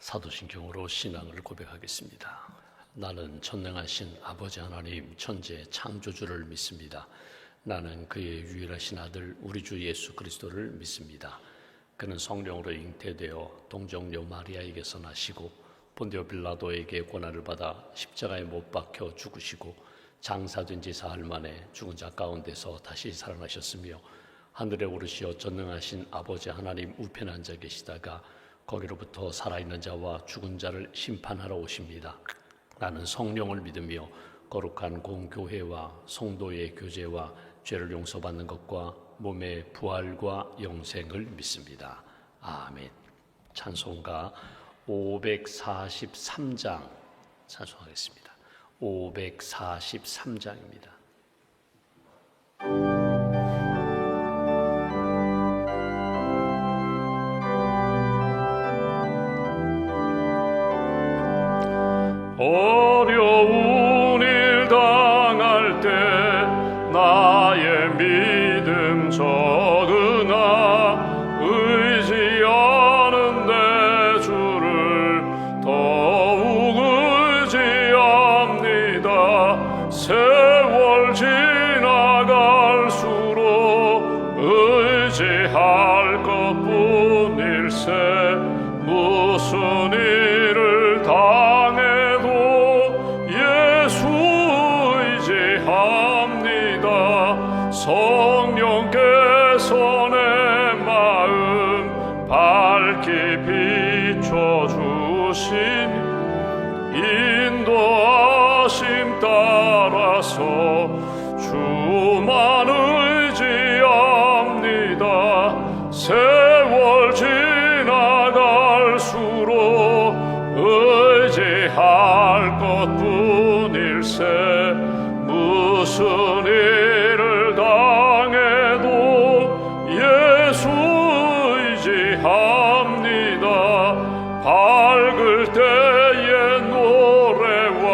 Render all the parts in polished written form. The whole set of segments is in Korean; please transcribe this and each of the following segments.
사도신경으로 신앙을 고백하겠습니다. 나는 전능하신 아버지 하나님 천재 창조주를 믿습니다. 나는 그의 유일하신 아들 우리 주 예수 그리스도를 믿습니다. 그는 성령으로 잉태되어 동정녀 마리아에게서 나시고 본디오 빌라도에게 고난을 받아 십자가에 못 박혀 죽으시고 장사된 지 사흘 만에 죽은 자 가운데서 다시 살아나셨으며 하늘에 오르시어 전능하신 아버지 하나님 우편에 앉아 계시다가 거기로부터 살아있는 자와 죽은 자를 심판하러 오십니다. 나는 성령을 믿으며 거룩한 공교회와 성도의 교제와 죄를 용서받는 것과 몸의 부활과 영생을 믿습니다. 아멘. 찬송가 543장 찬송하겠습니다. 543장입니다. 어려운 일 당할 때 나의 믿음 적으나 의지하는 내 주를 더욱 의지합니다. 세월 지나갈수록 의지할 것뿐일세. 무슨 일을 당해도 예수 의지합니다. 성령께서 내 마음 밝히 비춰주신 인도하심 따라서 주만 의지합니다. 세월 지나갈수록 의지할 것뿐일세. 무슨 일을 당해도 예수 의지합니다. 밝을 때의 노래와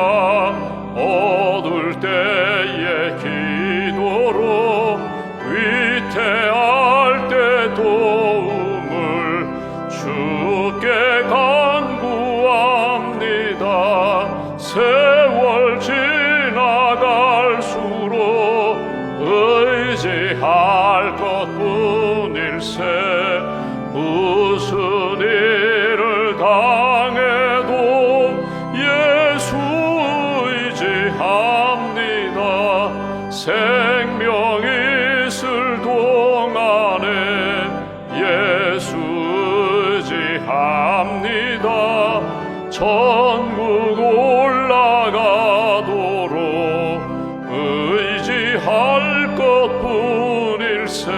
어두울 때의 기도로 위태할 때 도움을 주께 간구합니다. 세월 지나갈수록 의지할 것뿐일세. 무슨 일을 당해도 예수 의지합니다. 생명 있을 동안에 예수 의지합니다. 천국 올라가도록 의지할 것뿐일세.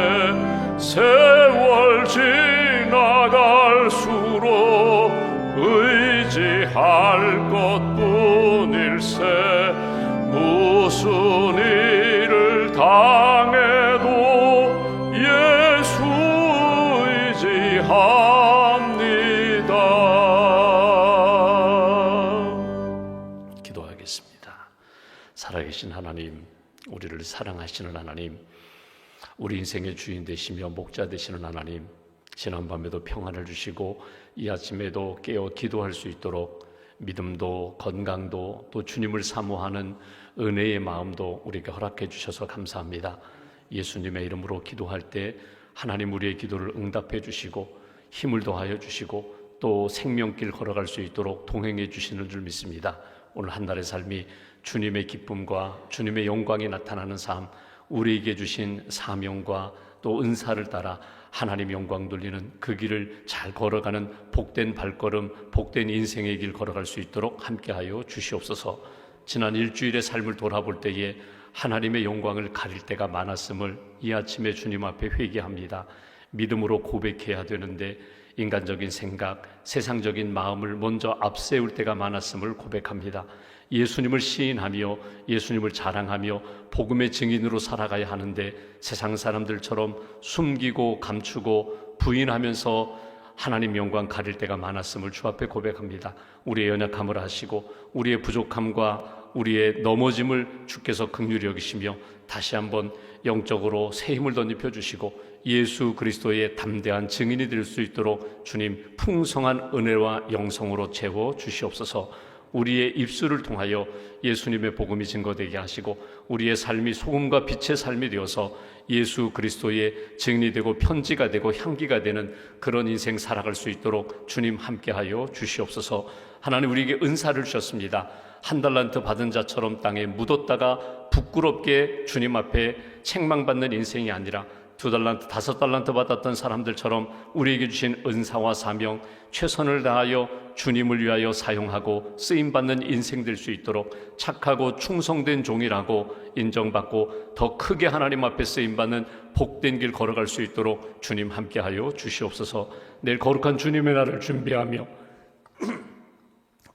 세월 지나갈수록 의지할 것뿐일세. 무슨 일을 당해도 예수 의지합니다. 기도하겠습니다. 살아계신 하나님, 우리를 사랑하시는 하나님, 우리 인생의 주인 되시며 목자 되시는 하나님, 지난밤에도 평안을 주시고 이 아침에도 깨어 기도할 수 있도록 믿음도 건강도 또 주님을 사모하는 은혜의 마음도 우리에게 허락해 주셔서 감사합니다. 예수님의 이름으로 기도할 때 하나님 우리의 기도를 응답해 주시고 힘을 더하여 주시고 또 생명길 걸어갈 수 있도록 동행해 주시는 줄 믿습니다. 오늘 한 날의 삶이 주님의 기쁨과 주님의 영광이 나타나는 삶, 우리에게 주신 사명과 또 은사를 따라 하나님 영광 돌리는 그 길을 잘 걸어가는 복된 발걸음, 복된 인생의 길 걸어갈 수 있도록 함께하여 주시옵소서. 지난 일주일의 삶을 돌아볼 때에 하나님의 영광을 가릴 때가 많았음을 이 아침에 주님 앞에 회개합니다. 믿음으로 고백해야 되는데 인간적인 생각, 세상적인 마음을 먼저 앞세울 때가 많았음을 고백합니다. 예수님을 시인하며 예수님을 자랑하며 복음의 증인으로 살아가야 하는데 세상 사람들처럼 숨기고 감추고 부인하면서 하나님 영광 가릴 때가 많았음을 주 앞에 고백합니다. 우리의 연약함을 아시고 우리의 부족함과 우리의 넘어짐을 주께서 긍휼히 여기시며 다시 한번 영적으로 새 힘을 덧입혀 주시고 예수 그리스도의 담대한 증인이 될 수 있도록 주님 풍성한 은혜와 영성으로 채워 주시옵소서. 우리의 입술을 통하여 예수님의 복음이 증거되게 하시고 우리의 삶이 소금과 빛의 삶이 되어서 예수 그리스도의 증인이 되고 편지가 되고 향기가 되는 그런 인생 살아갈 수 있도록 주님 함께하여 주시옵소서. 하나님, 우리에게 은사를 주셨습니다. 한 달란트 받은 자처럼 땅에 묻었다가 부끄럽게 주님 앞에 책망받는 인생이 아니라 2달란트, 5달란트 받았던 사람들처럼 우리에게 주신 은사와 사명, 최선을 다하여 주님을 위하여 사용하고 쓰임받는 인생 될 수 있도록 착하고 충성된 종이라고 인정받고 더 크게 하나님 앞에 쓰임받는 복된 길 걸어갈 수 있도록 주님 함께하여 주시옵소서. 내일 거룩한 주님의 날을 준비하며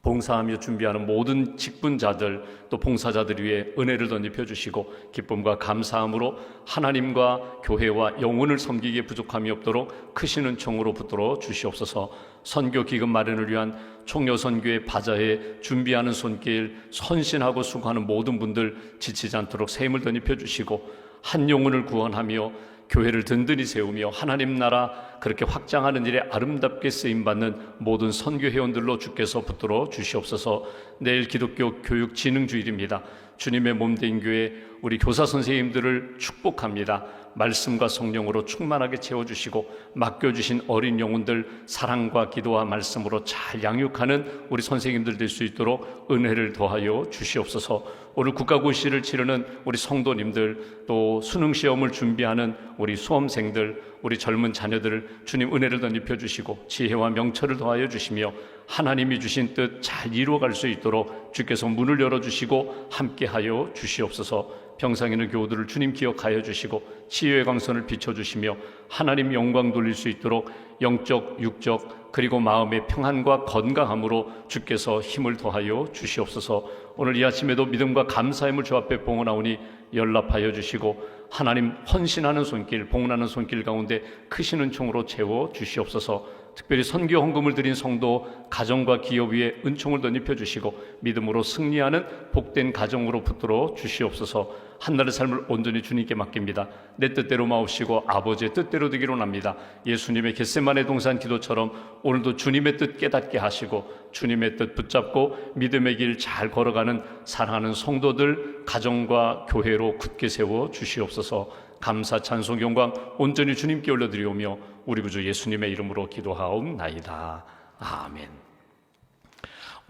봉사하며 준비하는 모든 직분자들 또 봉사자들 위해 은혜를 덧입혀 주시고 기쁨과 감사함으로 하나님과 교회와 영혼을 섬기기에 부족함이 없도록 크신 은총으로 붙들어 주시옵소서. 선교 기금 마련을 위한 총여선교의 바자회 준비하는 손길 헌신하고 수고하는 모든 분들 지치지 않도록 새 힘을 덧입혀 주시고 한 영혼을 구원하며 교회를 든든히 세우며 하나님 나라 그렇게 확장하는 일에 아름답게 쓰임받는 모든 선교 회원들로 주께서 붙들어 주시옵소서. 내일 기독교 교육진흥주일입니다. 주님의 몸된 교회 우리 교사 선생님들을 축복합니다. 말씀과 성령으로 충만하게 채워주시고 맡겨주신 어린 영혼들 사랑과 기도와 말씀으로 잘 양육하는 우리 선생님들 될 수 있도록 은혜를 더하여 주시옵소서. 오늘 국가고시를 치르는 우리 성도님들 또 수능시험을 준비하는 우리 수험생들 우리 젊은 자녀들 주님 은혜를 덧입혀 주시고 지혜와 명철을 더하여 주시며 하나님이 주신 뜻 잘 이루어갈 수 있도록 주께서 문을 열어주시고 함께하여 주시옵소서. 평상 있는 교우들을 주님 기억하여 주시고 치유의 광선을 비춰주시며 하나님 영광 돌릴 수 있도록 영적, 육적 그리고 마음의 평안과 건강함으로 주께서 힘을 더하여 주시옵소서. 오늘 이 아침에도 믿음과 감사함을 주 앞에 봉헌하오니 연락하여 주시고 하나님 헌신하는 손길, 봉헌하는 손길 가운데 크신 은총으로 채워 주시옵소서. 특별히 선교 헌금을 드린 성도 가정과 기업 위에 은총을 덧입혀 주시고 믿음으로 승리하는 복된 가정으로 붙들어 주시옵소서. 한날의 삶을 온전히 주님께 맡깁니다. 내 뜻대로 마옵시고 아버지의 뜻대로 되기로 합니다. 예수님의 겟세마네 동산 기도처럼 오늘도 주님의 뜻 깨닫게 하시고 주님의 뜻 붙잡고 믿음의 길 잘 걸어가는 사랑하는 성도들 가정과 교회로 굳게 세워 주시옵소서. 감사 찬송 영광 온전히 주님께 올려드리오며 우리 구주 예수님의 이름으로 기도하옵나이다. 아멘.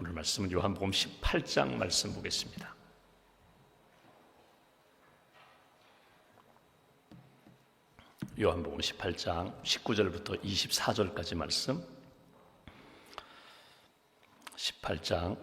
오늘 말씀은 요한복음 18장 말씀 보겠습니다. 요한복음 18장 19절부터 24절까지 말씀. 18장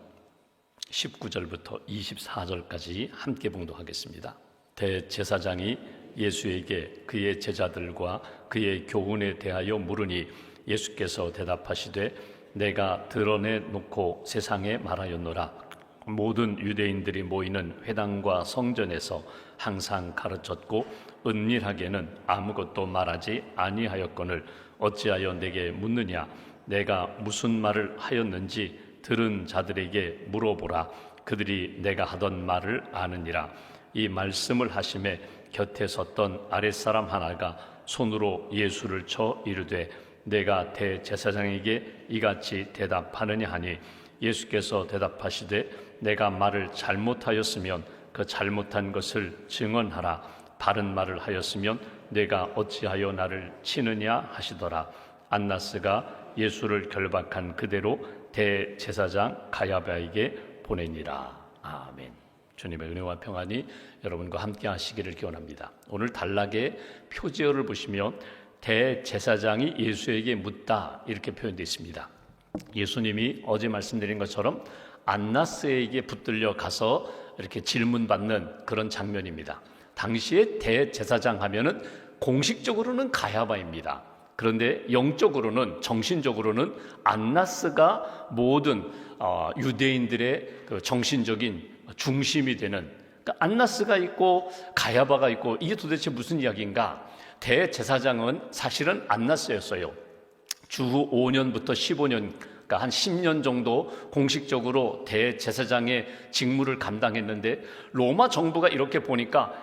19절부터 24절까지 함께 봉독하겠습니다. 대제사장이 예수에게 그의 제자들과 그의 교훈에 대하여 물으니 예수께서 대답하시되 내가 드러내놓고 세상에 말하였노라. 모든 유대인들이 모이는 회당과 성전에서 항상 가르쳤고 은밀하게는 아무것도 말하지 아니하였거늘 어찌하여 내게 묻느냐. 내가 무슨 말을 하였는지 들은 자들에게 물어보라. 그들이 내가 하던 말을 아느니라. 이 말씀을 하심에 곁에 섰던 아랫사람 하나가 손으로 예수를 쳐 이르되 내가 대제사장에게 이같이 대답하느냐 하니 예수께서 대답하시되 내가 말을 잘못하였으면 그 잘못한 것을 증언하라. 바른 말을 하였으면 내가 어찌하여 나를 치느냐 하시더라. 안나스가 예수를 결박한 그대로 대제사장 가야바에게 보내니라. 아멘. 주님의 은혜와 평안이 여러분과 함께 하시기를 기원합니다. 오늘 단락의 표제어를 보시면 대제사장이 예수에게 묻다 이렇게 표현되어 있습니다. 예수님이 어제 말씀드린 것처럼 안나스에게 붙들려 가서 이렇게 질문받는 그런 장면입니다. 당시에 대제사장 하면은 공식적으로는 가야바입니다. 그런데 영적으로는 정신적으로는 안나스가 모든 유대인들의 그 정신적인 중심이 되는, 그러니까 안나스가 있고 가야바가 있고 이게 도대체 무슨 이야기인가? 대제사장은 사실은 안나스였어요. 주후 5년부터 15년, 그러니까 한 10년 정도 공식적으로 대제사장의 직무를 감당했는데 로마 정부가 이렇게 보니까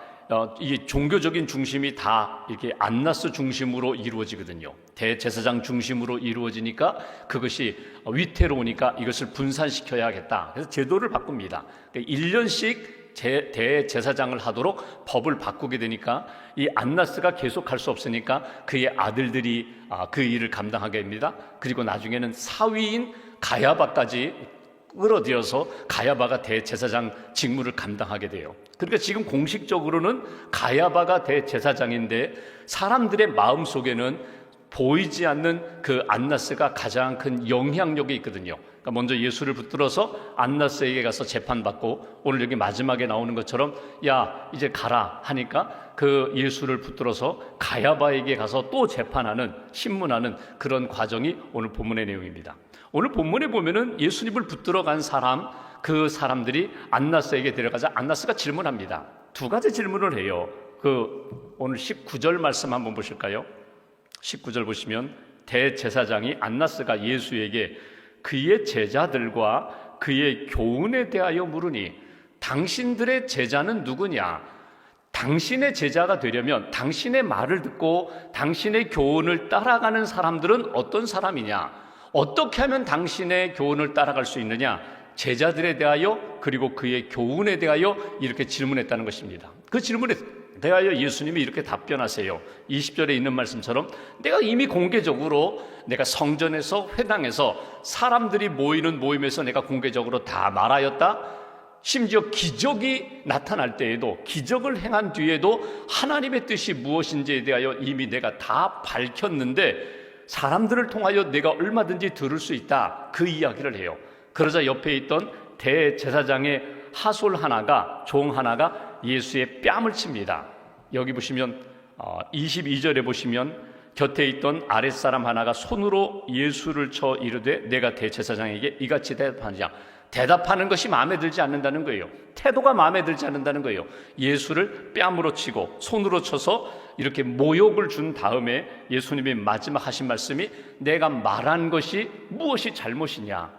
이 종교적인 중심이 다 이렇게 안나스 중심으로 이루어지거든요. 대제사장 중심으로 이루어지니까 그것이 위태로우니까 이것을 분산시켜야겠다. 그래서 제도를 바꿉니다. 1년씩 대제사장을 하도록 법을 바꾸게 되니까 이 안나스가 계속 할 수 없으니까 그의 아들들이 그 일을 감당하게 됩니다. 그리고 나중에는 사위인 가야바까지 끌어들여서 가야바가 대제사장 직무를 감당하게 돼요. 그러니까 지금 공식적으로는 가야바가 대제사장인데 사람들의 마음속에는 보이지 않는 그 안나스가 가장 큰 영향력이 있거든요. 그러니까 먼저 예수를 붙들어서 안나스에게 가서 재판받고, 오늘 여기 마지막에 나오는 것처럼 야 이제 가라 하니까 그 예수를 붙들어서 가야바에게 가서 또 재판하는, 신문하는 그런 과정이 오늘 본문의 내용입니다. 오늘 본문에 보면은 예수님을 붙들어 간 사람, 그 사람들이 안나스에게 데려가자 안나스가 질문합니다. 두 가지 질문을 해요. 오늘 19절 말씀 한번 보실까요? 19절 보시면 대제사장이 안나스가 예수에게 그의 제자들과 그의 교훈에 대하여 물으니 당신들의 제자는 누구냐? 당신의 제자가 되려면 당신의 말을 듣고 당신의 교훈을 따라가는 사람들은 어떤 사람이냐? 어떻게 하면 당신의 교훈을 따라갈 수 있느냐? 제자들에 대하여 그리고 그의 교훈에 대하여 이렇게 질문했다는 것입니다. 그 질문에 대하여 예수님이 이렇게 답변하세요. 20절에 있는 말씀처럼 내가 이미 공개적으로 내가 성전에서 회당에서 사람들이 모이는 모임에서 내가 공개적으로 다 말하였다. 심지어 기적이 나타날 때에도, 기적을 행한 뒤에도 하나님의 뜻이 무엇인지에 대하여 이미 내가 다 밝혔는데 사람들을 통하여 내가 얼마든지 들을 수 있다. 그 이야기를 해요. 그러자 옆에 있던 대제사장의 하솔 하나가, 종 하나가 예수의 뺨을 칩니다. 여기 보시면 22절에 보시면 곁에 있던 아랫사람 하나가 손으로 예수를 쳐 이르되 내가 대제사장에게 이같이 대답하느냐? 대답하는 것이 마음에 들지 않는다는 거예요. 태도가 마음에 들지 않는다는 거예요. 예수를 뺨으로 치고 손으로 쳐서 이렇게 모욕을 준 다음에 예수님이 마지막 하신 말씀이 내가 말한 것이 무엇이 잘못이냐?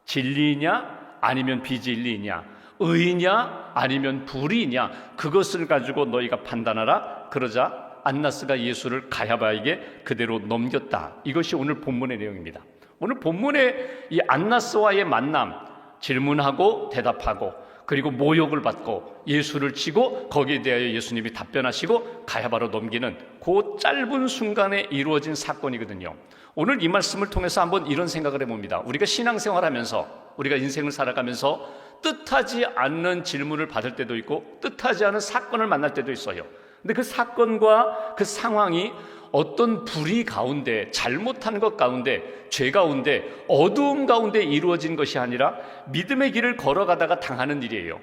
진리냐 아니면 비진리냐? 의냐 아니면 불의냐? 그것을 가지고 너희가 판단하라. 그러자 안나스가 예수를 가야바에게 그대로 넘겼다. 이것이 오늘 본문의 내용입니다. 오늘 본문의 이 안나스와의 만남, 질문하고 대답하고 그리고 모욕을 받고 예수를 치고 거기에 대하여 예수님이 답변하시고 가야바로 넘기는 그 짧은 순간에 이루어진 사건이거든요. 오늘 이 말씀을 통해서 한번 이런 생각을 해봅니다. 우리가 신앙생활하면서, 우리가 인생을 살아가면서 뜻하지 않는 질문을 받을 때도 있고 뜻하지 않은 사건을 만날 때도 있어요. 근데 그 사건과 그 상황이 어떤 불의 가운데, 잘못한 것 가운데, 죄 가운데, 어두움 가운데 이루어진 것이 아니라 믿음의 길을 걸어가다가 당하는 일이에요.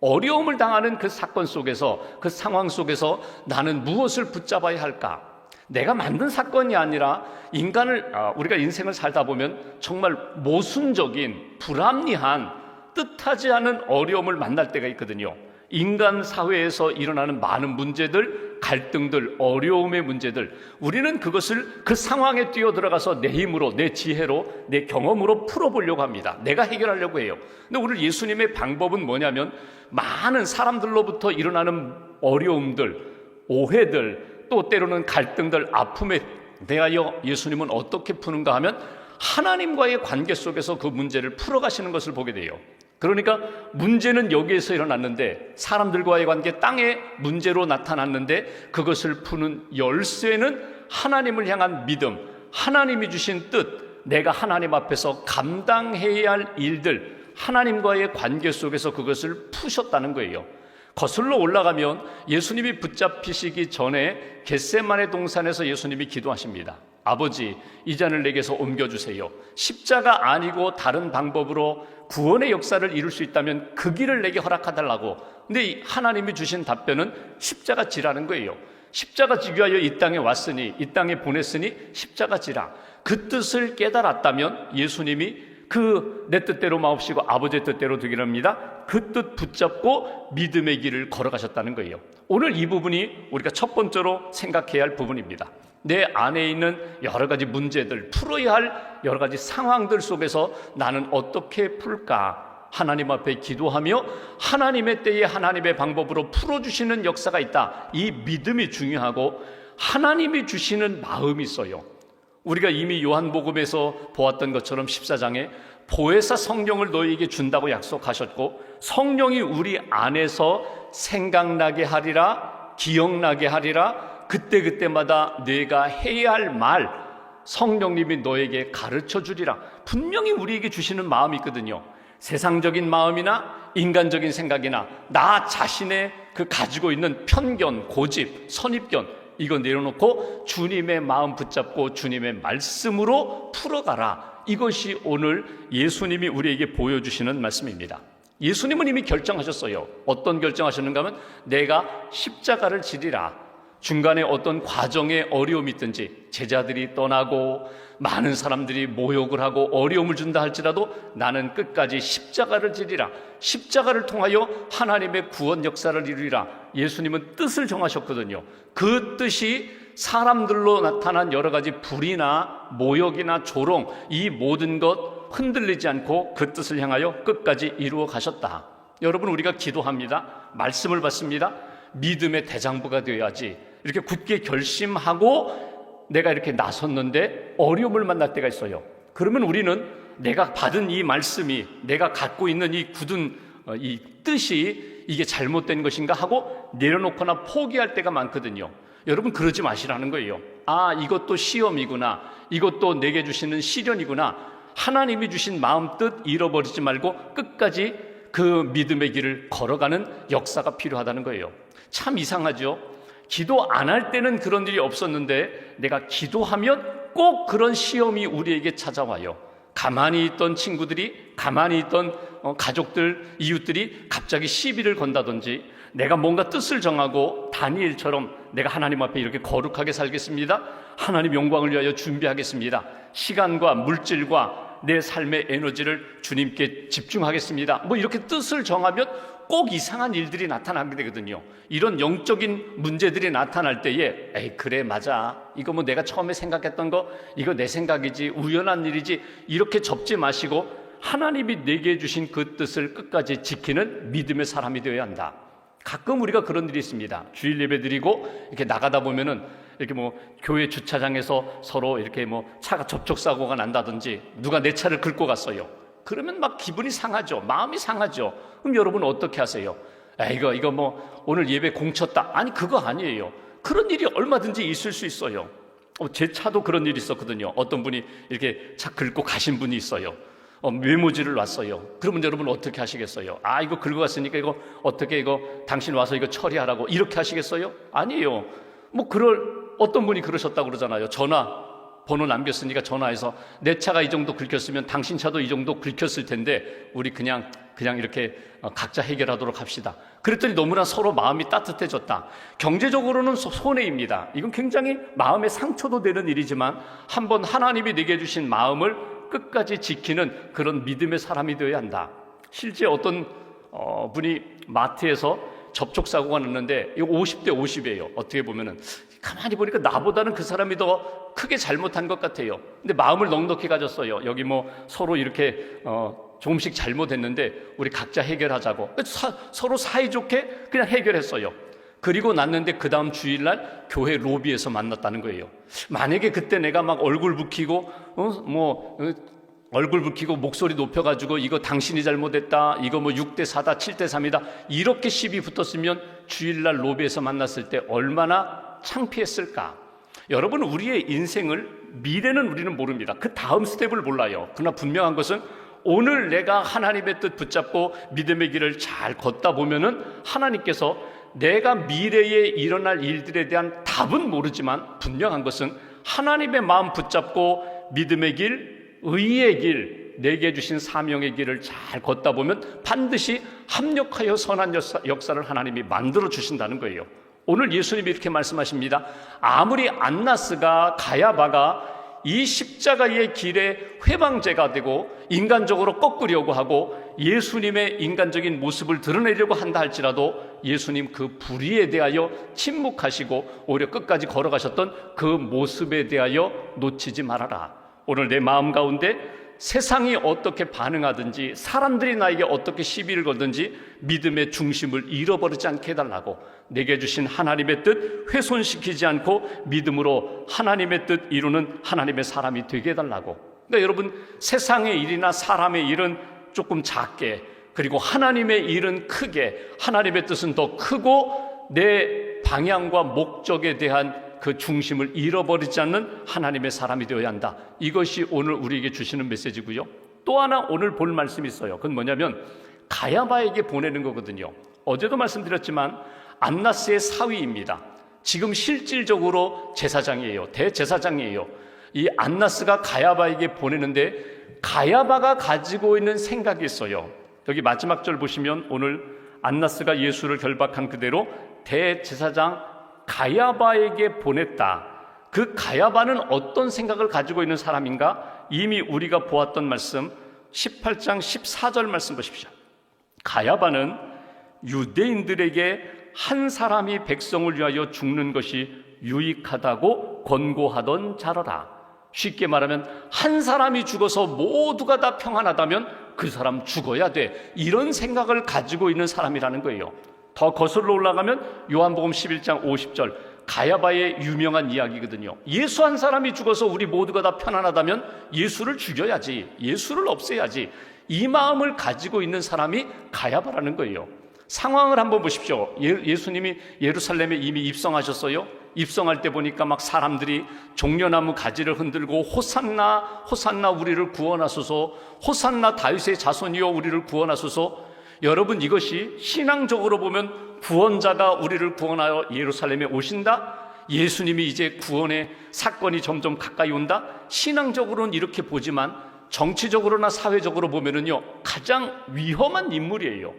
어려움을 당하는 그 사건 속에서, 그 상황 속에서 나는 무엇을 붙잡아야 할까? 내가 만든 사건이 아니라 우리가 인생을 살다 보면 정말 모순적인, 불합리한, 뜻하지 않은 어려움을 만날 때가 있거든요. 인간 사회에서 일어나는 많은 문제들, 갈등들, 어려움의 문제들, 우리는 그것을 그 상황에 뛰어들어가서 내 힘으로, 내 지혜로, 내 경험으로 풀어보려고 합니다. 내가 해결하려고 해요. 근데 오늘 예수님의 방법은 뭐냐면 많은 사람들로부터 일어나는 어려움들, 오해들, 또 때로는 갈등들, 아픔에 대하여 예수님은 어떻게 푸는가 하면 하나님과의 관계 속에서 그 문제를 풀어가시는 것을 보게 돼요. 그러니까 문제는 여기에서 일어났는데, 사람들과의 관계, 땅의 문제로 나타났는데 그것을 푸는 열쇠는 하나님을 향한 믿음, 하나님이 주신 뜻, 내가 하나님 앞에서 감당해야 할 일들, 하나님과의 관계 속에서 그것을 푸셨다는 거예요. 거슬러 올라가면 예수님이 붙잡히시기 전에 겟세마네 동산에서 예수님이 기도하십니다. 아버지, 이 잔을 내게서 옮겨주세요. 십자가 아니고 다른 방법으로 구원의 역사를 이룰 수 있다면 그 길을 내게 허락하달라고. 근데 하나님이 주신 답변은 십자가 지라는 거예요. 십자가 지기 위하여 이 땅에 왔으니, 이 땅에 보냈으니 십자가 지라. 그 뜻을 깨달았다면 예수님이 내 뜻대로 마옵시고 아버지의 뜻대로 되기를 합니다. 그 뜻 붙잡고 믿음의 길을 걸어가셨다는 거예요. 오늘 이 부분이 우리가 첫 번째로 생각해야 할 부분입니다. 내 안에 있는 여러 가지 문제들, 풀어야 할 여러 가지 상황들 속에서 나는 어떻게 풀까? 하나님 앞에 기도하며 하나님의 때에 하나님의 방법으로 풀어주시는 역사가 있다. 이 믿음이 중요하고 하나님이 주시는 마음이 있어요. 우리가 이미 요한복음에서 보았던 것처럼 14장에 보혜사 성령을 너희에게 준다고 약속하셨고, 성령이 우리 안에서 생각나게 하리라, 기억나게 하리라, 그때그때마다 내가 해야 할 말 성령님이 너에게 가르쳐 주리라. 분명히 우리에게 주시는 마음이 있거든요. 세상적인 마음이나 인간적인 생각이나 나 자신의 그 가지고 있는 편견, 고집, 선입견, 이거 내려놓고 주님의 마음 붙잡고 주님의 말씀으로 풀어가라. 이것이 오늘 예수님이 우리에게 보여주시는 말씀입니다. 예수님은 이미 결정하셨어요. 어떤 결정하셨는가 하면 내가 십자가를 지리라. 중간에 어떤 과정에 어려움이 있든지, 제자들이 떠나고 많은 사람들이 모욕을 하고 어려움을 준다 할지라도 나는 끝까지 십자가를 지리라. 십자가를 통하여 하나님의 구원 역사를 이루리라. 예수님은 뜻을 정하셨거든요. 그 뜻이 사람들로 나타난 여러 가지 불이나 모욕이나 조롱, 이 모든 것 흔들리지 않고 그 뜻을 향하여 끝까지 이루어 가셨다. 여러분, 우리가 기도합니다. 말씀을 받습니다. 믿음의 대장부가 되어야지. 이렇게 굳게 결심하고 내가 이렇게 나섰는데 어려움을 만날 때가 있어요. 그러면 우리는 내가 받은 이 말씀이, 내가 갖고 있는 이 굳은 이 뜻이 이게 잘못된 것인가 하고 내려놓거나 포기할 때가 많거든요. 여러분, 그러지 마시라는 거예요. 아, 이것도 시험이구나, 이것도 내게 주시는 시련이구나. 하나님이 주신 마음 뜻 잃어버리지 말고 끝까지 그 믿음의 길을 걸어가는 역사가 필요하다는 거예요. 참 이상하죠. 기도 안 할 때는 그런 일이 없었는데 내가 기도하면 꼭 그런 시험이 우리에게 찾아와요. 가만히 있던 친구들이, 가만히 있던 가족들, 이웃들이 갑자기 시비를 건다든지, 내가 뭔가 뜻을 정하고 다니엘처럼 내가 하나님 앞에 이렇게 거룩하게 살겠습니다, 하나님 영광을 위하여 준비하겠습니다, 시간과 물질과 내 삶의 에너지를 주님께 집중하겠습니다, 뭐 이렇게 뜻을 정하면 꼭 이상한 일들이 나타나게 되거든요. 이런 영적인 문제들이 나타날 때에 에이, 그래, 맞아, 이거 뭐 내가 처음에 생각했던 거, 이거 내 생각이지, 우연한 일이지, 이렇게 접지 마시고 하나님이 내게 주신 그 뜻을 끝까지 지키는 믿음의 사람이 되어야 한다. 가끔 우리가 그런 일이 있습니다. 주일 예배 드리고 이렇게 나가다 보면은 이렇게 뭐 교회 주차장에서 서로 이렇게 뭐 차가 접촉사고가 난다든지 누가 내 차를 긁고 갔어요. 그러면 막 기분이 상하죠. 마음이 상하죠. 그럼 여러분 어떻게 하세요? 이거 뭐 오늘 예배 공쳤다. 아니, 그거 아니에요. 그런 일이 얼마든지 있을 수 있어요. 제 차도 그런 일이 있었거든요. 어떤 분이 이렇게 차 긁고 가신 분이 있어요. 메모지를 놨어요. 그러면 여러분 어떻게 하시겠어요? 이거 긁고 갔으니까 이거 어떻게, 이거 당신 와서 이거 처리하라고 이렇게 하시겠어요? 아니에요. 뭐 어떤 분이 그러셨다고 그러잖아요. 전화 번호 남겼으니까 전화해서 내 차가 이 정도 긁혔으면 당신 차도 이 정도 긁혔을 텐데 우리 그냥 이렇게 각자 해결하도록 합시다. 그랬더니 너무나 서로 마음이 따뜻해졌다. 경제적으로는 손해입니다. 이건 굉장히 마음의 상처도 되는 일이지만 한번 하나님이 내게 주신 마음을 끝까지 지키는 그런 믿음의 사람이 되어야 한다. 실제 어떤 분이 마트에서 접촉사고가 났는데 이거 50대 50이에요. 어떻게 보면은 가만히 보니까 나보다는 그 사람이 더 크게 잘못한 것 같아요. 근데 마음을 넉넉히 가졌어요. 여기 뭐 서로 이렇게 조금씩 잘못했는데 우리 각자 해결하자고 서로 사이좋게 그냥 해결했어요. 그리고 났는데 그 다음 주일날 교회 로비에서 만났다는 거예요. 만약에 그때 내가 막 얼굴 붉히고 목소리 높여가지고 이거 당신이 잘못했다, 이거 뭐 6대 4다 7대 3이다 이렇게 시비 붙었으면 주일날 로비에서 만났을 때 얼마나 창피했을까. 여러분, 우리의 인생을, 미래는 우리는 모릅니다. 그 다음 스텝을 몰라요. 그러나 분명한 것은 오늘 내가 하나님의 뜻 붙잡고 믿음의 길을 잘 걷다 보면은 하나님께서 내가 미래에 일어날 일들에 대한 답은 모르지만 분명한 것은 하나님의 마음 붙잡고 믿음의 길, 의의 길, 내게 주신 사명의 길을 잘 걷다 보면 반드시 합력하여 선한 역사를 하나님이 만들어 주신다는 거예요. 오늘 예수님이 이렇게 말씀하십니다. 아무리 안나스가, 가야바가 이 십자가의 길에 회방제가 되고 인간적으로 꺾으려고 하고 예수님의 인간적인 모습을 드러내려고 한다 할지라도 예수님 그 불의에 대하여 침묵하시고 오히려 끝까지 걸어가셨던 그 모습에 대하여 놓치지 말아라. 오늘 내 마음 가운데 세상이 어떻게 반응하든지 사람들이 나에게 어떻게 시비를 걸든지 믿음의 중심을 잃어버리지 않게 해달라고, 내게 주신 하나님의 뜻 훼손시키지 않고 믿음으로 하나님의 뜻 이루는 하나님의 사람이 되게 해달라고. 그러니까 여러분, 세상의 일이나 사람의 일은 조금 작게, 그리고 하나님의 일은 크게, 하나님의 뜻은 더 크고 내 방향과 목적에 대한 그 중심을 잃어버리지 않는 하나님의 사람이 되어야 한다. 이것이 오늘 우리에게 주시는 메시지고요. 또 하나 오늘 볼 말씀이 있어요. 그건 뭐냐면 가야바에게 보내는 거거든요. 어제도 말씀드렸지만 안나스의 사위입니다. 지금 실질적으로 제사장이에요. 대제사장이에요. 이 안나스가 가야바에게 보내는데 가야바가 가지고 있는 생각이 있어요. 여기 마지막 절 보시면 오늘 안나스가 예수를 결박한 그대로 대제사장 가야바에게 보냈다. 그 가야바는 어떤 생각을 가지고 있는 사람인가? 이미 우리가 보았던 말씀 18장 14절 말씀 보십시오. 가야바는 유대인들에게 한 사람이 백성을 위하여 죽는 것이 유익하다고 권고하던 자라라. 쉽게 말하면 한 사람이 죽어서 모두가 다 평안하다면 그 사람 죽어야 돼, 이런 생각을 가지고 있는 사람이라는 거예요. 더 거슬러 올라가면 요한복음 11장 50절 가야바의 유명한 이야기거든요. 예수 한 사람이 죽어서 우리 모두가 다 편안하다면 예수를 죽여야지, 예수를 없애야지, 이 마음을 가지고 있는 사람이 가야바라는 거예요. 상황을 한번 보십시오. 예수님이 예루살렘에 이미 입성하셨어요. 입성할 때 보니까 막 사람들이 종려나무 가지를 흔들고 호산나 호산나 우리를 구원하소서, 호산나 다윗의 자손이여 우리를 구원하소서. 여러분, 이것이 신앙적으로 보면 구원자가 우리를 구원하여 예루살렘에 오신다, 예수님이 이제 구원의 사건이 점점 가까이 온다, 신앙적으로는 이렇게 보지만 정치적으로나 사회적으로 보면은요 가장 위험한 인물이에요.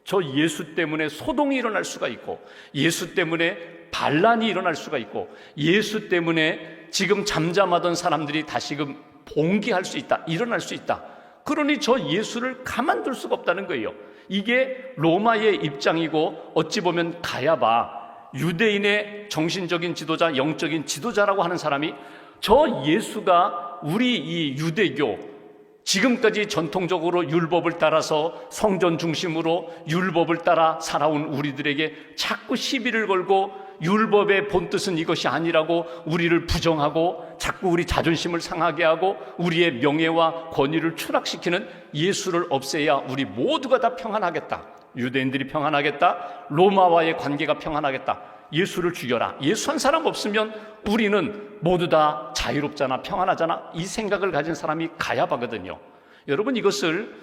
저 예수 때문에 소동이 일어날 수가 있고, 예수 때문에 반란이 일어날 수가 있고, 예수 때문에 지금 잠잠하던 사람들이 다시금 봉기할 수 있다, 일어날 수 있다. 그러니 저 예수를 가만둘 수가 없다는 거예요. 이게 로마의 입장이고, 어찌 보면 가야바, 유대인의 정신적인 지도자, 영적인 지도자라고 하는 사람이 저 예수가 우리 이 유대교, 지금까지 전통적으로 율법을 따라서 성전 중심으로 율법을 따라 살아온 우리들에게 자꾸 시비를 걸고 율법의 본뜻은 이것이 아니라고 우리를 부정하고 자꾸 우리 자존심을 상하게 하고 우리의 명예와 권위를 추락시키는 예수를 없애야 우리 모두가 다 평안하겠다, 유대인들이 평안하겠다, 로마와의 관계가 평안하겠다, 예수를 죽여라, 예수 한 사람 없으면 우리는 모두 다 자유롭잖아, 평안하잖아, 이 생각을 가진 사람이 가야바거든요. 여러분, 이것을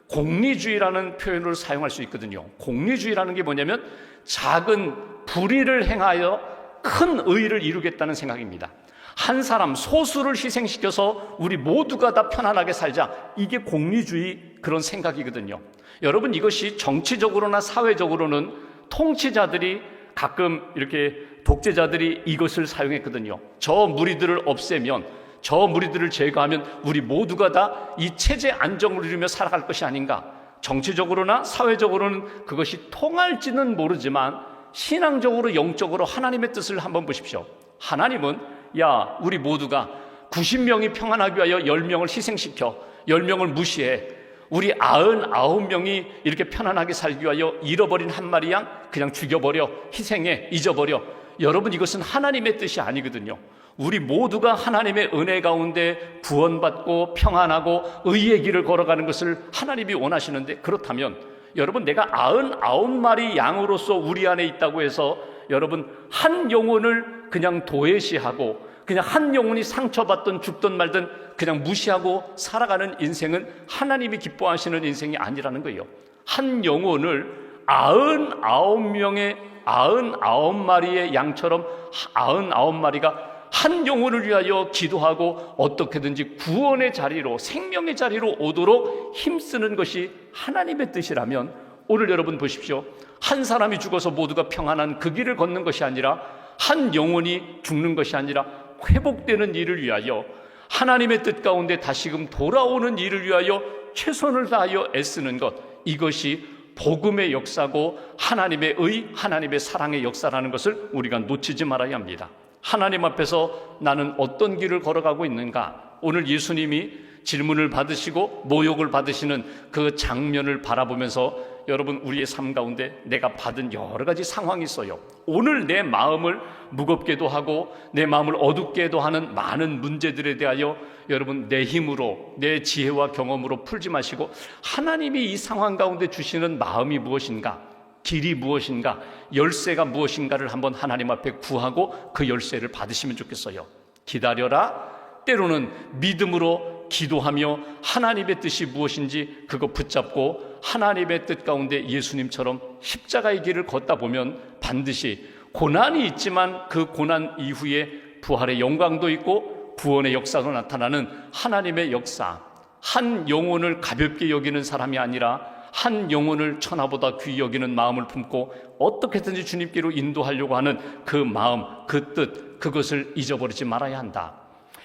공리주의라는 표현을 사용할 수 있거든요. 공리주의라는 게 뭐냐면 작은 불의를 행하여 큰 의를 이루겠다는 생각입니다. 한 사람 소수를 희생시켜서 우리 모두가 다 편안하게 살자, 이게 공리주의 그런 생각이거든요. 여러분, 이것이 정치적으로나 사회적으로는 통치자들이 가끔 이렇게 독재자들이 이것을 사용했거든요. 저 무리들을 없애면, 저 무리들을 제거하면 우리 모두가 다 이 체제 안정을 이루며 살아갈 것이 아닌가. 정치적으로나 사회적으로는 그것이 통할지는 모르지만 신앙적으로, 영적으로 하나님의 뜻을 한번 보십시오. 하나님은 야, 우리 모두가 90명이 평안하기 위하여 10명을 희생시켜 10명을 무시해, 우리 99명이 이렇게 편안하게 살기 위하여 잃어버린 한 마리 양 그냥 죽여버려, 희생해, 잊어버려. 여러분, 이것은 하나님의 뜻이 아니거든요. 우리 모두가 하나님의 은혜 가운데 구원받고 평안하고 의의 길을 걸어가는 것을 하나님이 원하시는데, 그렇다면 여러분, 내가 99마리 양으로서 우리 안에 있다고 해서 여러분 한 영혼을 그냥 도외시하고 그냥 한 영혼이 상처받든 죽든 말든 그냥 무시하고 살아가는 인생은 하나님이 기뻐하시는 인생이 아니라는 거예요. 한 영혼을 99명의 99마리의 양처럼 99마리가 한 영혼을 위하여 기도하고 어떻게든지 구원의 자리로, 생명의 자리로 오도록 힘쓰는 것이 하나님의 뜻이라면, 오늘 여러분 보십시오. 한 사람이 죽어서 모두가 평안한 그 길을 걷는 것이 아니라, 한 영혼이 죽는 것이 아니라 회복되는 일을 위하여, 하나님의 뜻 가운데 다시금 돌아오는 일을 위하여 최선을 다하여 애쓰는 것, 이것이 복음의 역사고 하나님의 의, 하나님의 사랑의 역사라는 것을 우리가 놓치지 말아야 합니다. 하나님 앞에서 나는 어떤 길을 걸어가고 있는가? 오늘 예수님이 질문을 받으시고 모욕을 받으시는 그 장면을 바라보면서 여러분, 우리의 삶 가운데 내가 받은 여러 가지 상황이 있어요. 오늘 내 마음을 무겁게도 하고 내 마음을 어둡게도 하는 많은 문제들에 대하여 여러분, 내 힘으로, 내 지혜와 경험으로 풀지 마시고 하나님이 이 상황 가운데 주시는 마음이 무엇인가, 길이 무엇인가, 열쇠가 무엇인가를 한번 하나님 앞에 구하고 그 열쇠를 받으시면 좋겠어요. 기다려라. 때로는 믿음으로 기도하며 하나님의 뜻이 무엇인지 그거 붙잡고 하나님의 뜻 가운데 예수님처럼 십자가의 길을 걷다 보면 반드시 고난이 있지만 그 고난 이후에 부활의 영광도 있고 구원의 역사도 나타나는 하나님의 역사, 한 영혼을 가볍게 여기는 사람이 아니라 한 영혼을 천하보다 귀히 여기는 마음을 품고 어떻게든지 주님께로 인도하려고 하는 그 마음, 그 뜻, 그것을 잊어버리지 말아야 한다.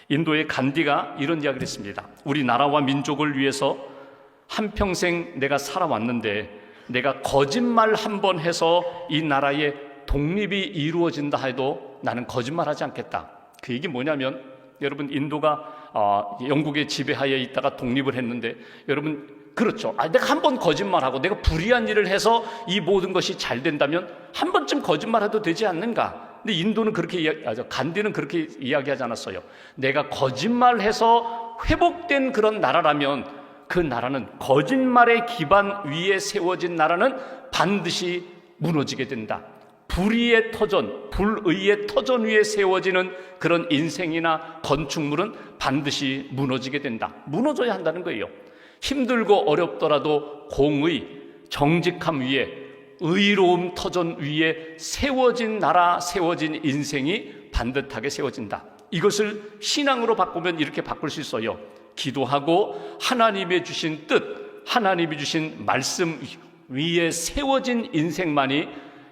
인도의 간디가 이런 이야기를 했습니다. 우리 나라와 민족을 위해서 한평생 내가 살아왔는데 내가 거짓말 한 번 해서 이 나라의 독립이 이루어진다 해도 나는 거짓말하지 않겠다. 그 얘기 뭐냐면, 여러분, 인도가 영국의 지배하에 있다가 독립을 했는데, 여러분, 그렇죠. 내가 한 번 거짓말하고 내가 불의한 일을 해서 이 모든 것이 잘 된다면 한 번쯤 거짓말해도 되지 않는가? 근데 인도는 그렇게 간디는 그렇게 이야기하지 않았어요. 내가 거짓말해서 회복된 그런 나라라면 그 나라는, 거짓말의 기반 위에 세워진 나라는 반드시 무너지게 된다. 불의의 터전, 불의의 터전 위에 세워지는 그런 인생이나 건축물은 반드시 무너지게 된다. 무너져야 한다는 거예요. 힘들고 어렵더라도 공의, 정직함 위에, 의로움 터전 위에 세워진 나라, 세워진 인생이 반듯하게 세워진다. 이것을 신앙으로 바꾸면 이렇게 바꿀 수 있어요. 기도하고 하나님의 주신 뜻, 하나님이 주신 말씀 위에 세워진 인생만이,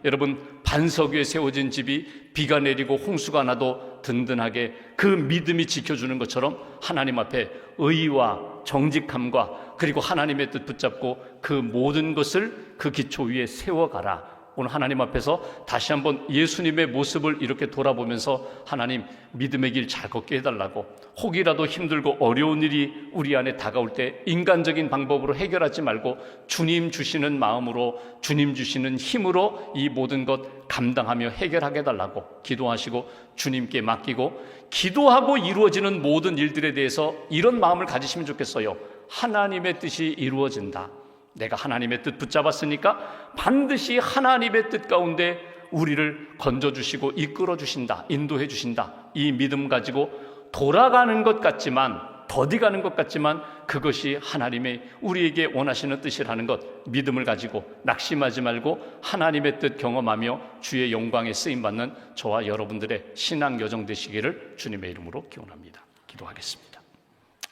여러분, 반석 위에 세워진 집이 비가 내리고 홍수가 나도 든든하게 그 믿음이 지켜주는 것처럼 하나님 앞에 의와 정직함과 그리고 하나님의 뜻 붙잡고 그 모든 것을 그 기초 위에 세워가라. 오늘 하나님 앞에서 다시 한번 예수님의 모습을 이렇게 돌아보면서 하나님, 믿음의 길 잘 걷게 해달라고, 혹이라도 힘들고 어려운 일이 우리 안에 다가올 때 인간적인 방법으로 해결하지 말고 주님 주시는 마음으로, 주님 주시는 힘으로 이 모든 것 감당하며 해결하게 해달라고 기도하시고 주님께 맡기고, 기도하고 이루어지는 모든 일들에 대해서 이런 마음을 가지시면 좋겠어요. 하나님의 뜻이 이루어진다. 내가 하나님의 뜻 붙잡았으니까 반드시 하나님의 뜻 가운데 우리를 건져주시고 이끌어주신다, 인도해주신다. 이 믿음 가지고 돌아가는 것 같지만, 더디가는 것 같지만 그것이 하나님의 우리에게 원하시는 뜻이라는 것, 믿음을 가지고 낙심하지 말고 하나님의 뜻 경험하며 주의 영광에 쓰임받는 저와 여러분들의 신앙 여정 되시기를 주님의 이름으로 기원합니다. 기도하겠습니다.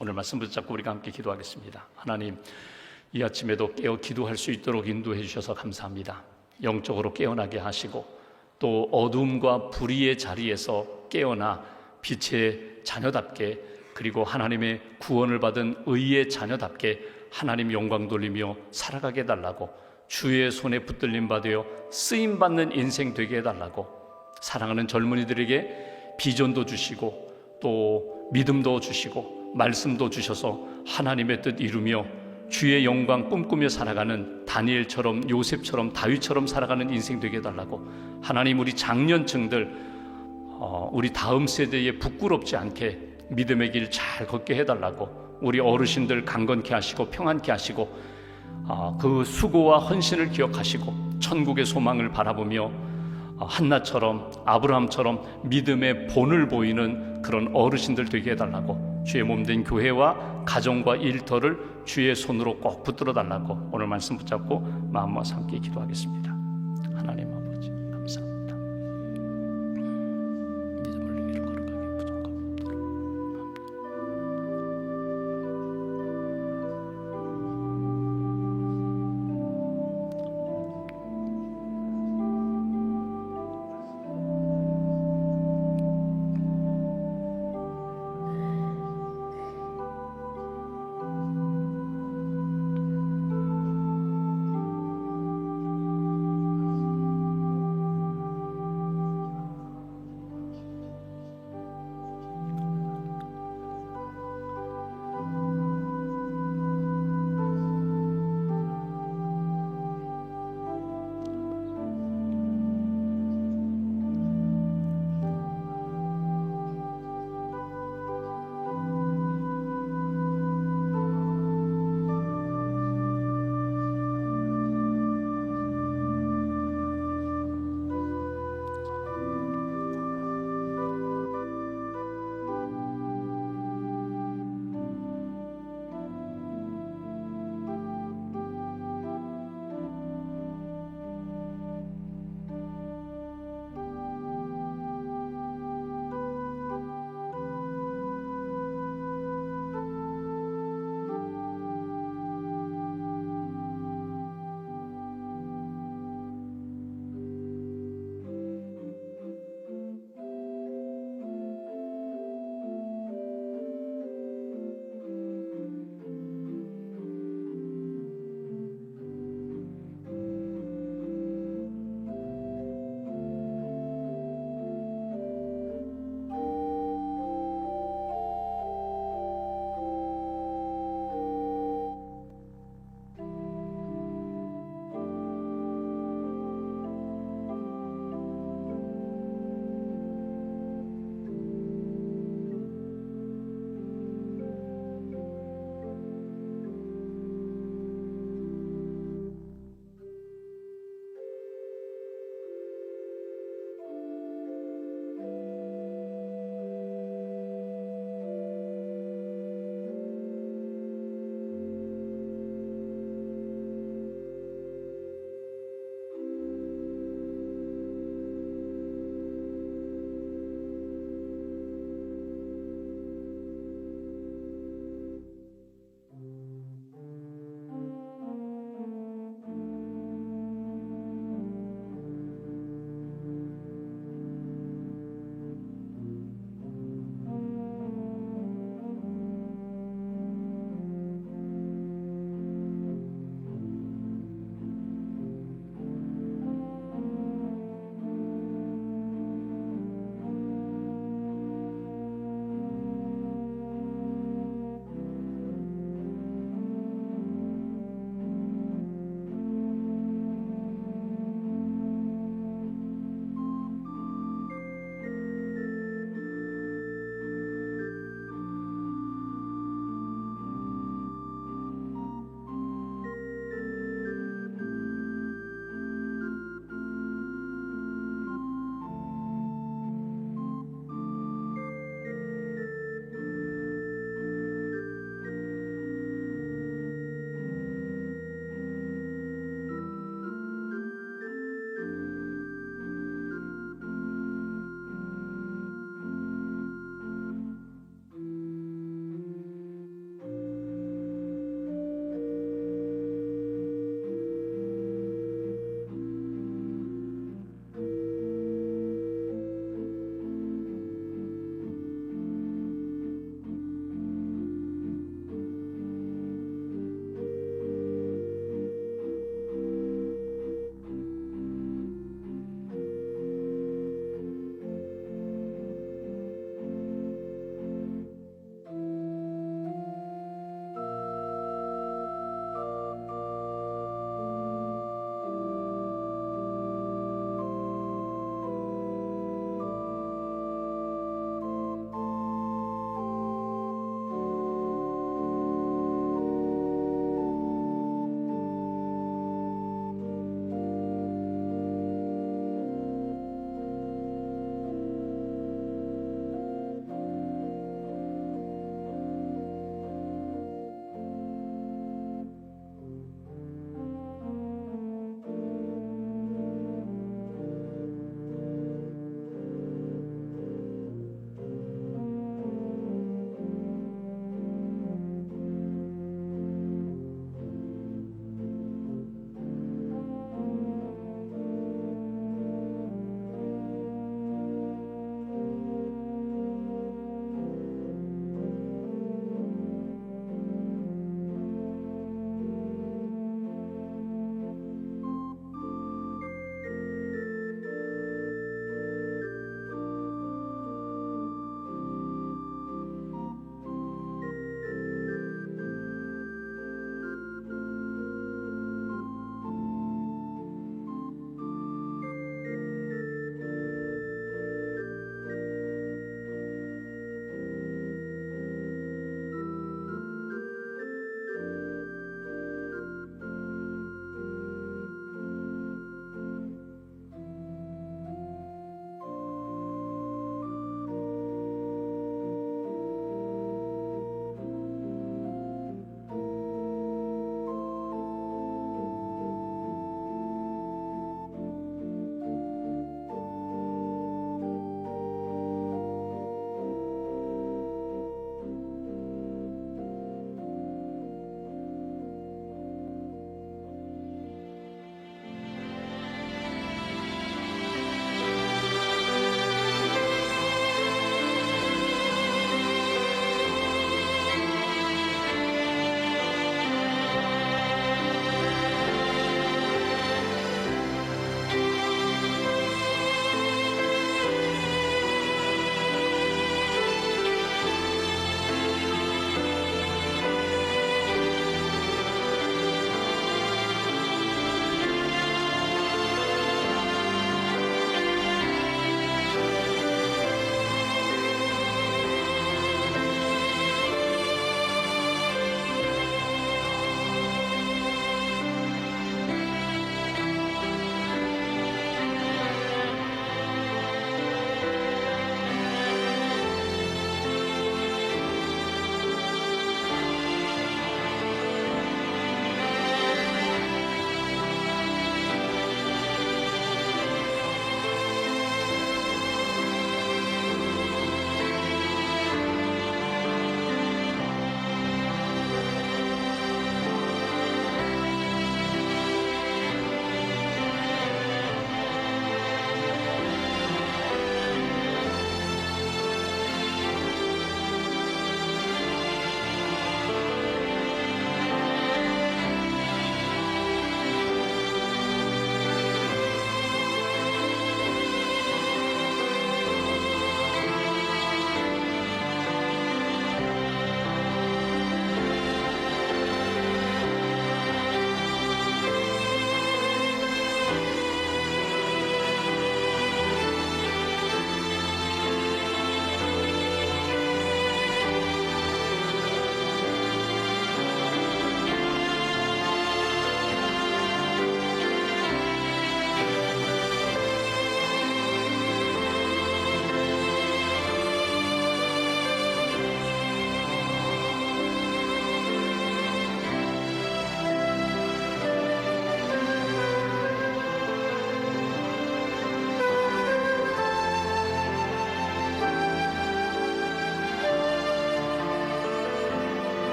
오늘 말씀 붙잡고 우리가 함께 기도하겠습니다. 하나님, 이 아침에도 깨어 기도할 수 있도록 인도해 주셔서 감사합니다. 영적으로 깨어나게 하시고 또 어둠과 불의의 자리에서 깨어나 빛의 자녀답게, 그리고 하나님의 구원을 받은 의의 자녀답게 하나님 영광 돌리며 살아가게 해달라고, 주의 손에 붙들림 받으여 쓰임받는 인생 되게 해달라고, 사랑하는 젊은이들에게 비전도 주시고 또 믿음도 주시고 말씀도 주셔서 하나님의 뜻 이루며 주의 영광 꿈꾸며 살아가는 다니엘처럼, 요셉처럼, 다윗처럼 살아가는 인생 되게 해달라고, 하나님, 우리 장년층들, 우리 다음 세대에 부끄럽지 않게 믿음의 길 잘 걷게 해달라고, 우리 어르신들 강건케 하시고 평안케 하시고 그 수고와 헌신을 기억하시고 천국의 소망을 바라보며 한나처럼, 아브라함처럼 믿음의 본을 보이는 그런 어르신들 되게 해달라고, 주의 몸된 교회와 가정과 일터를 주의 손으로 꼭 붙들어 달라고 오늘 말씀 붙잡고 마음 모아서 함께 기도하겠습니다. 하나님,